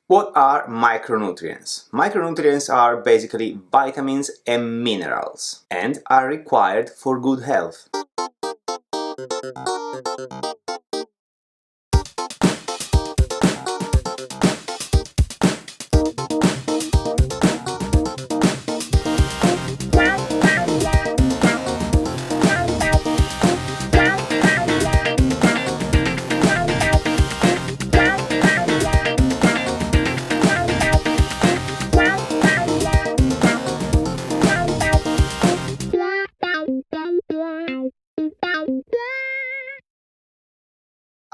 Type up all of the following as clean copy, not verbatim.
What are micronutrients? Micronutrients are basically vitamins and minerals and are required for good health.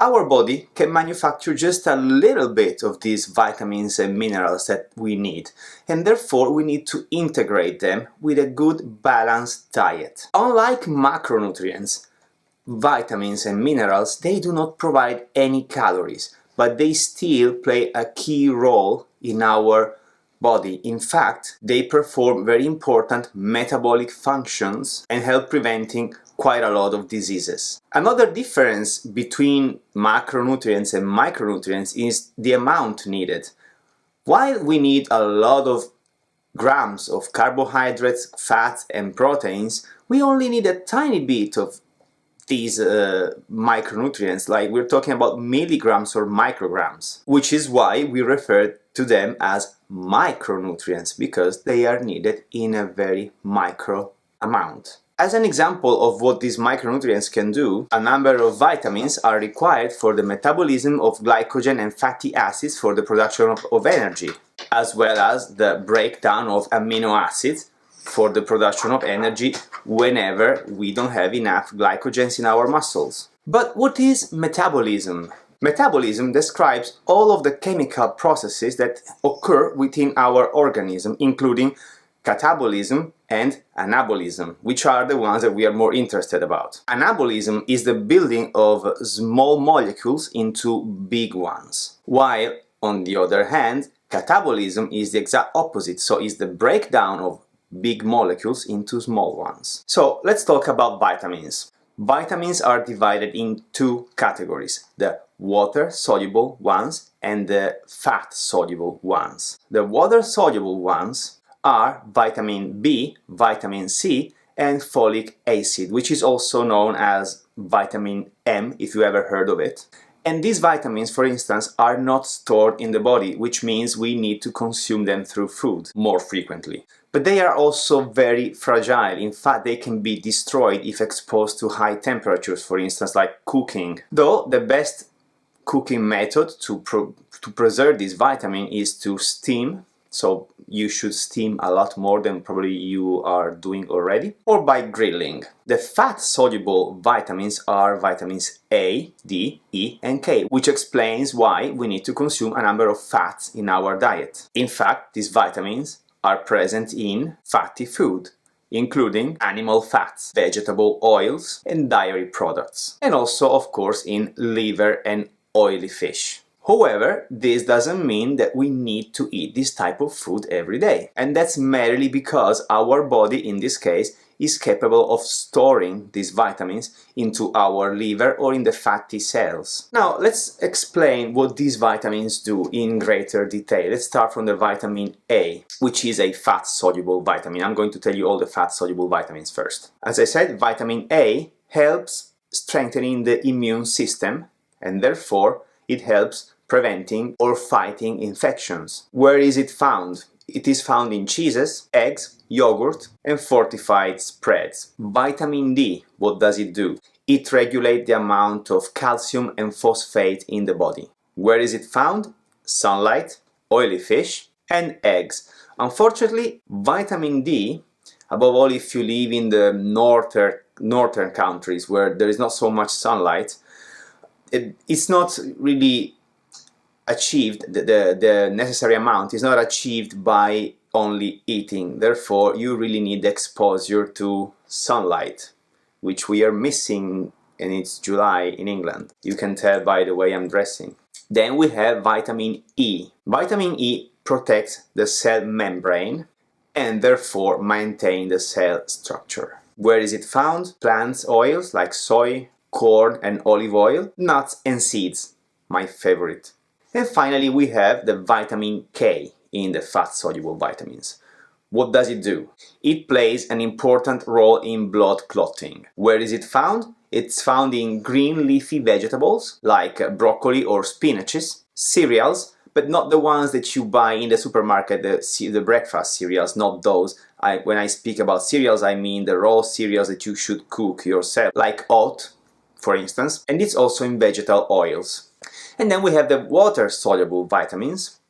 Our body can manufacture just a little bit of these vitamins and minerals that we need, and therefore we need to integrate them with a good balanced diet. Unlike macronutrients, vitamins and minerals, they do not provide any calories, but they still play a key role in our body. In fact, they perform very important metabolic functions and help preventing quite a lot of diseases. Another difference between macronutrients and micronutrients is the amount needed. While we need a lot of grams of carbohydrates, fats and proteins, we only need a tiny bit of these micronutrients, like we're talking about milligrams or micrograms, which is why we refer to them as micronutrients, because they are needed in a very micro amount. As an example of what these micronutrients can do, a number of vitamins are required for the metabolism of glycogen and fatty acids for the production of energy, as well as the breakdown of amino acids for the production of energy whenever we don't have enough glycogens in our muscles. But what is metabolism? Metabolism describes all of the chemical processes that occur within our organism, including catabolism and anabolism, which are the ones that we are more interested about. Anabolism is the building of small molecules into big ones, while on the other hand, catabolism is the exact opposite, so it's the breakdown of big molecules into small ones. So let's talk about vitamins. Vitamins are divided in two categories, the water-soluble ones and the fat-soluble ones. The water-soluble ones are vitamin B, vitamin C, and folic acid, which is also known as vitamin M, if you ever heard of it. And these vitamins, for instance, are not stored in the body, which means we need to consume them through food more frequently. But they are also very fragile. In fact, they can be destroyed if exposed to high temperatures, for instance, like cooking. Though the best cooking method to preserve this vitamin is to steam, so you should steam a lot more than probably you are doing already, or by grilling. The fat-soluble vitamins are vitamins A, D, E, and K, which explains why we need to consume a number of fats in our diet. In fact, these vitamins are present in fatty food, including animal fats, vegetable oils, and dairy products, and also, of course, in liver and oily fish. However, this doesn't mean that we need to eat this type of food every day. And that's merely because our body, in this case, is capable of storing these vitamins into our liver or in the fatty cells. Now, let's explain what these vitamins do in greater detail. Let's start from the vitamin A, which is a fat-soluble vitamin. I'm going to tell you all the fat-soluble vitamins first. As I said, vitamin A helps strengthening the immune system, and therefore it helps preventing or fighting infections. Where is it found? It is found in cheeses, eggs, yogurt, and fortified spreads. Vitamin D, what does it do? It regulates the amount of calcium and phosphate in the body. Where is it found? Sunlight, oily fish, and eggs. Unfortunately, vitamin D, above all if you live in the northern countries where there is not so much sunlight, it's not really achieved, the necessary amount is not achieved by only eating. Therefore, you really need exposure to sunlight, which we are missing, and it's July in England. You can tell by the way I'm dressing. Then we have vitamin E. Vitamin E protects the cell membrane and therefore maintain the cell structure. Where is it found? Plant oils like soy, corn and olive oil, nuts and seeds, my favorite. And finally, we have the vitamin K in the fat-soluble vitamins. What does it do? It plays an important role in blood clotting. Where is it found? It's found in green leafy vegetables like broccoli or spinaches, cereals, but not the ones that you buy in the supermarket, the breakfast cereals, not those. When I speak about cereals, I mean the raw cereals that you should cook yourself, like oat, for instance, and it's also in vegetable oils. And then we have the water-soluble vitamins.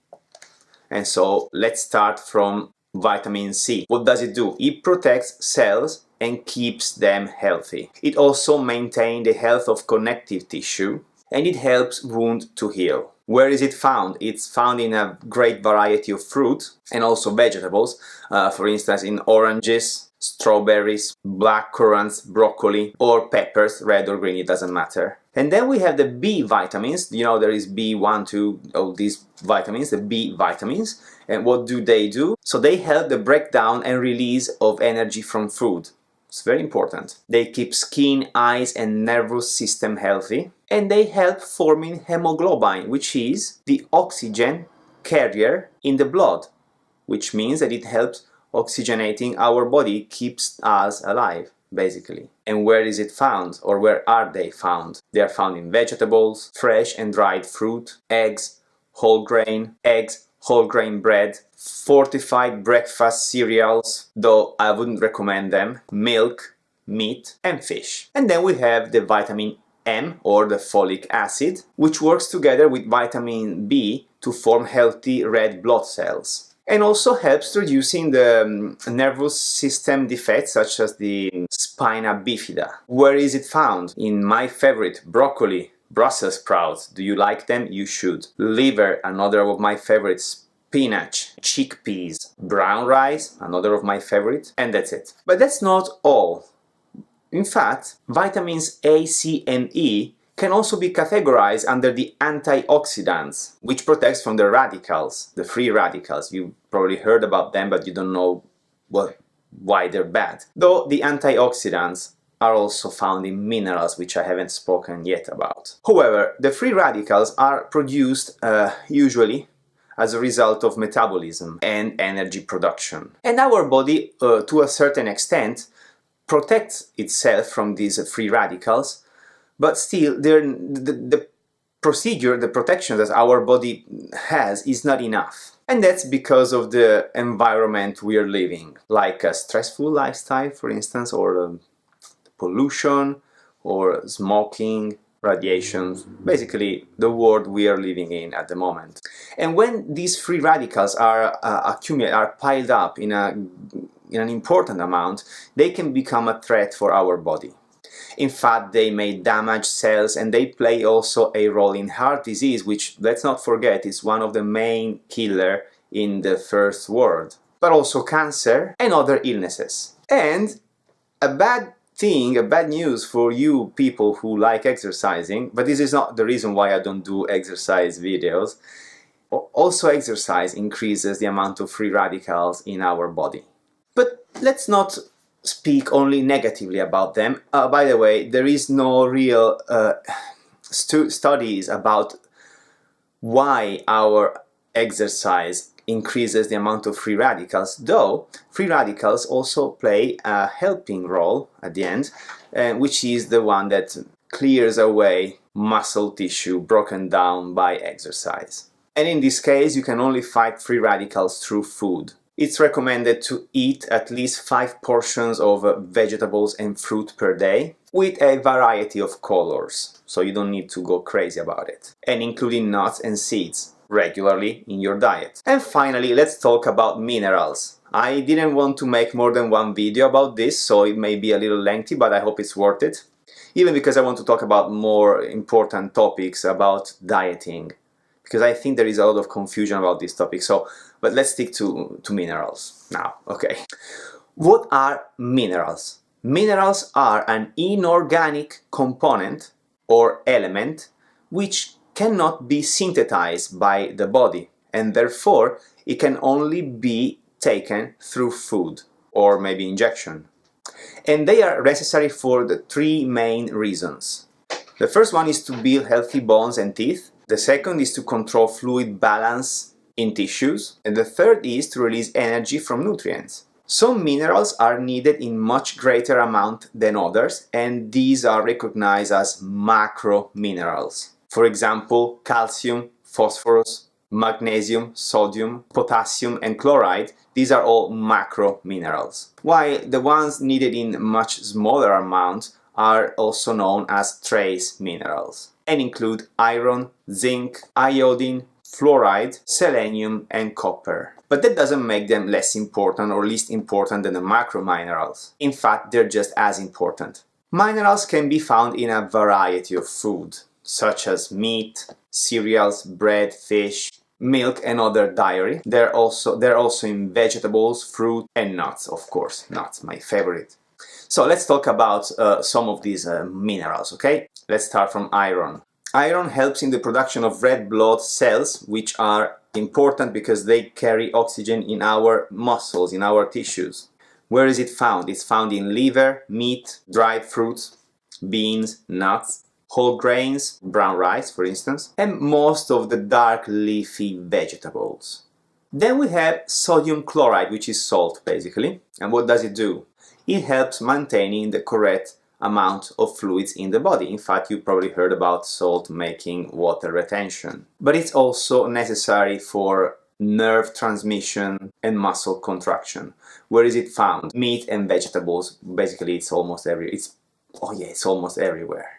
And so let's start from vitamin C. What does it do? It protects cells and keeps them healthy. It also maintains the health of connective tissue, and it helps wounds to heal. Where is it found? It's found in a great variety of fruit and also vegetables, for instance in oranges, strawberries, black currants, broccoli, or peppers, red or green, it doesn't matter. And then we have the B vitamins. You know, there is B1, 2, all these vitamins, the B vitamins. And what do? So they help the breakdown and release of energy from food. It's very important. They keep skin, eyes, and nervous system healthy. And they help forming hemoglobin, which is the oxygen carrier in the blood, which means that it helps oxygenating our body, keeps us alive, basically. And where is it found, or where are they found? They are found in vegetables, fresh and dried fruit, eggs, whole grain bread, fortified breakfast cereals, though I wouldn't recommend them, milk, meat, and fish. And then we have the vitamin M, or the folic acid, which works together with vitamin B to form healthy red blood cells. And also helps reducing the nervous system defects such as the spina bifida. Where is it found? In my favorite, broccoli, Brussels sprouts. Do you like them? You should. Liver, another of my favorites. Spinach, chickpeas, brown rice, another of my favorites, and that's it. But that's not all. In fact, vitamins A, C, and E can also be categorized under the antioxidants, which protects from the radicals, the free radicals. You probably heard about them, but you don't know why they're bad. Though the antioxidants are also found in minerals, which I haven't spoken yet about. However, the free radicals are produced usually as a result of metabolism and energy production. And our body, to a certain extent, protects itself from these free radicals, but still the procedure, the protection that our body has is not enough. And that's because of the environment we are living, like a stressful lifestyle, for instance, or pollution, or smoking, radiations, basically the world we are living in at the moment. And when these free radicals are piled up in an important amount, they can become a threat for our body. In fact, they may damage cells, and they play also a role in heart disease, which, let's not forget, is one of the main killers in the first world, but also cancer and other illnesses. And a bad news for you people who like exercising, but this is not the reason why I don't do exercise videos. Also, exercise increases the amount of free radicals in our body. But let's not speak only negatively about them. By the way, there is no real studies about why our exercise increases the amount of free radicals, though free radicals also play a helping role at the end, which is the one that clears away muscle tissue broken down by exercise. And in this case, you can only fight free radicals through food. It's recommended to eat at least 5 portions of vegetables and fruit per day, with a variety of colors, so you don't need to go crazy about it, and including nuts and seeds regularly in your diet. And finally, let's talk about minerals. I didn't want to make more than one video about this, so it may be a little lengthy, but I hope it's worth it. Even because I want to talk about more important topics about dieting, because I think there is a lot of confusion about this topic. But let's stick to minerals now, okay? What are minerals? Minerals are an inorganic component or element which cannot be synthesized by the body, and therefore it can only be taken through food or maybe injection. And they are necessary for the 3 main reasons. The first one is to build healthy bones and teeth. The second is to control fluid balance in tissues. And the third is to release energy from nutrients. Some minerals are needed in much greater amount than others, and these are recognized as macro minerals. For example, calcium, phosphorus, magnesium, sodium, potassium, and chloride. These are all macro minerals. While the ones needed in much smaller amounts are also known as trace minerals and include iron, zinc, iodine, fluoride, selenium, and copper. But that doesn't make them less important or least important than the macro minerals. In fact, they're just as important. Minerals can be found in a variety of food, such as meat, cereals, bread, fish, milk, and other dairy. They're also in vegetables, fruit, and nuts, of course. Nuts, my favorite. So let's talk about some of these minerals, okay? Let's start from iron. Iron helps in the production of red blood cells, which are important because they carry oxygen in our muscles, in our tissues. Where is it found? It's found in liver, meat, dried fruits, beans, nuts, whole grains, brown rice for instance, and most of the dark leafy vegetables. Then we have sodium chloride, which is salt basically. And what does it do? It helps maintaining the correct amount of fluids in the body. In fact, you probably heard about salt making water retention. But it's also necessary for nerve transmission and muscle contraction. Where is it found? Meat and vegetables. Basically, it's almost everywhere.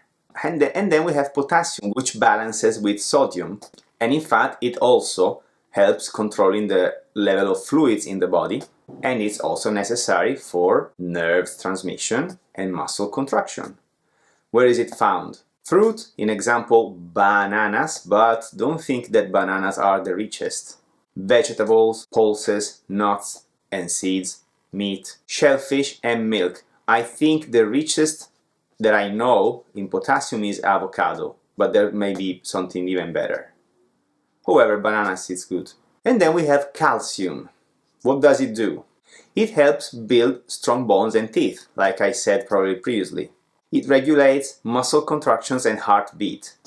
And then we have potassium, which balances with sodium. And in fact, it also helps controlling the level of fluids in the body. And it's also necessary for nerve transmission and muscle contraction. Where is it found? Fruit, in example, bananas, but don't think that bananas are the richest. Vegetables, pulses, nuts and seeds, meat, shellfish and milk. I think the richest that I know in potassium is avocado, but there may be something even better. However, bananas is good. And then we have calcium. What does it do? It helps build strong bones and teeth, like I said probably previously. It regulates muscle contractions and heartbeat,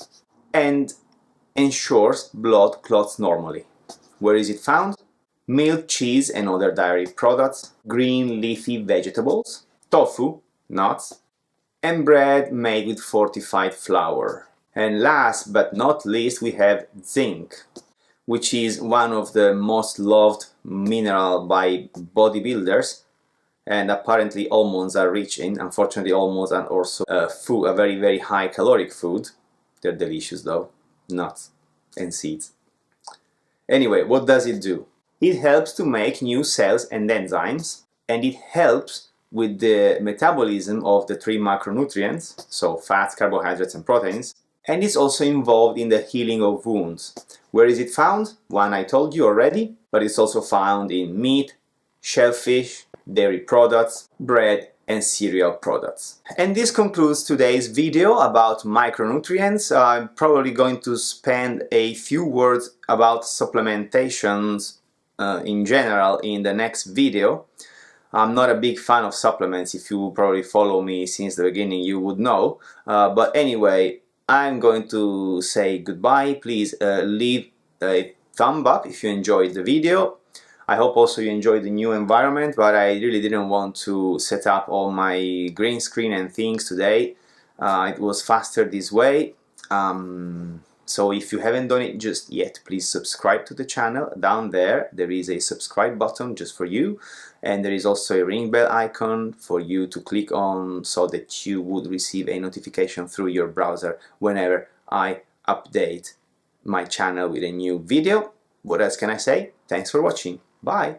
and ensures blood clots normally. Where is it found? Milk, cheese and other dairy products, green leafy vegetables, tofu, nuts, and bread made with fortified flour. And last but not least, we have zinc, which is one of the most loved minerals by bodybuilders, and apparently almonds are rich in. Unfortunately, almonds are also a very, very high caloric food. They're delicious though, nuts and seeds. Anyway, what does it do? It helps to make new cells and enzymes, and it helps with the metabolism of the 3 macronutrients, so fats, carbohydrates and proteins, and it's also involved in the healing of wounds. Where is it found? One I told you already, but it's also found in meat, shellfish, dairy products, bread and cereal products. And this concludes today's video about micronutrients. I'm probably going to spend a few words about supplementations in general in the next video. I'm not a big fan of supplements. If you probably follow me since the beginning, you would know. But anyway, I'm going to say goodbye. Please leave a thumb up if you enjoyed the video. I hope also you enjoyed the new environment, but I really didn't want to set up all my green screen and things today. It was faster this way. So if you haven't done it just yet, please subscribe to the channel. Down there is a subscribe button just for you, and there is also a ring bell icon for you to click on so that you would receive a notification through your browser whenever I update my channel with a new video. What else can I say? Thanks for watching. Bye!